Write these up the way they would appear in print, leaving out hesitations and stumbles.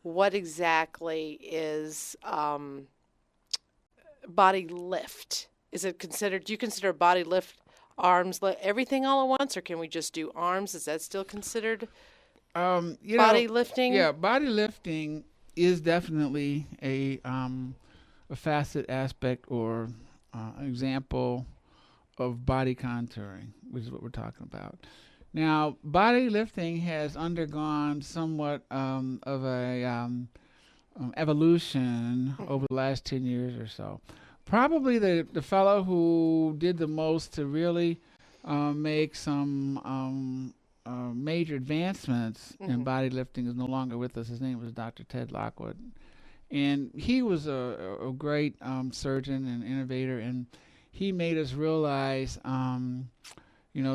what exactly is body lift? Is it considered, do you consider body lift arms, everything all at once, or can we just do arms? Is that still considered body lifting? Yeah, body lifting is definitely a facet aspect or example of body contouring, which is what we're talking about. Now, body lifting has undergone somewhat of a evolution over the last 10 years or so. Probably the fellow who did the most to really make some major advancements in body lifting is no longer with us. His name was Dr. Ted Lockwood. And he was a great surgeon and innovator, and he made us realize,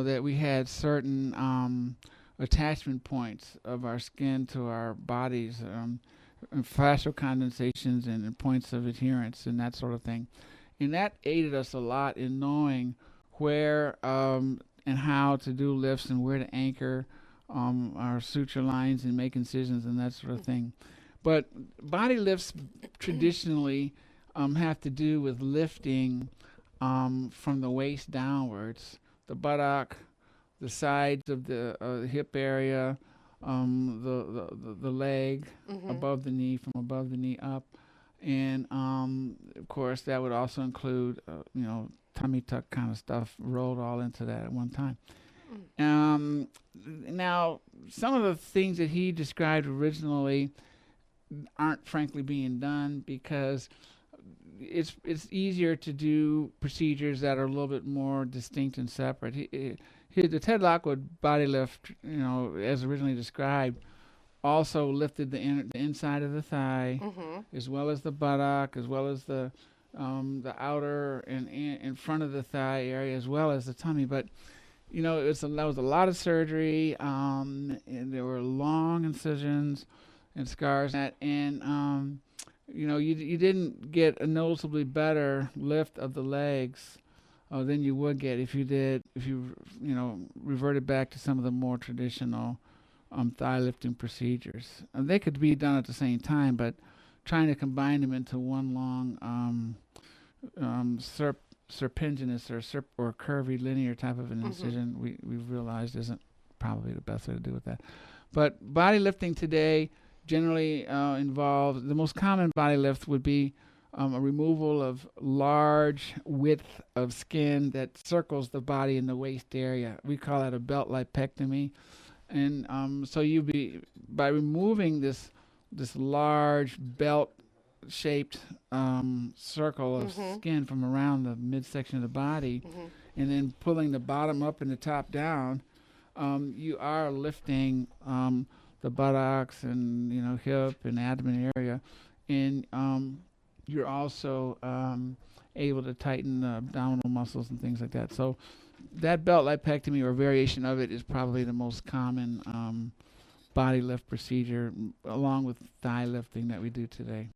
that we had certain attachment points of our skin to our bodies, fascial condensations and points of adherence and that sort of thing. And that aided us a lot in knowing where and how to do lifts and where to anchor our suture lines and make incisions and that sort of thing. But body lifts traditionally have to do with lifting from the waist downwards, the buttock, the sides of the hip area, the leg above the knee, from above the knee up, and of course that would also include tummy tuck kind of stuff rolled all into that at one time. Now, some of the things that he described originally aren't frankly being done because it's easier to do procedures that are a little bit more distinct and separate. The Ted Lockwood body lift, as originally described, also lifted the inside of the thigh, as well as the buttock, as well as the outer and in front of the thigh area, as well as the tummy. But that was a lot of surgery, and there were long incisions and scars, and you didn't get a noticeably better lift of the legs than you would get if you reverted back to some of the more traditional thigh lifting procedures. They could be done at the same time, but trying to combine them into one long serpentinous or curvy linear type of an incision, we've realized isn't probably the best way to do with that. But body lifting today generally involves, the most common body lift would be a removal of large width of skin that circles the body in the waist area. We call that a belt lipectomy. And so by removing this large belt-shaped circle of skin from around the midsection of the body, and then pulling the bottom up and the top down, you are lifting the buttocks and hip and abdomen area, and you're also able to tighten the abdominal muscles and things like that. So that belt lipectomy or variation of it is probably the most common body lift procedure, along with thigh lifting, that we do today.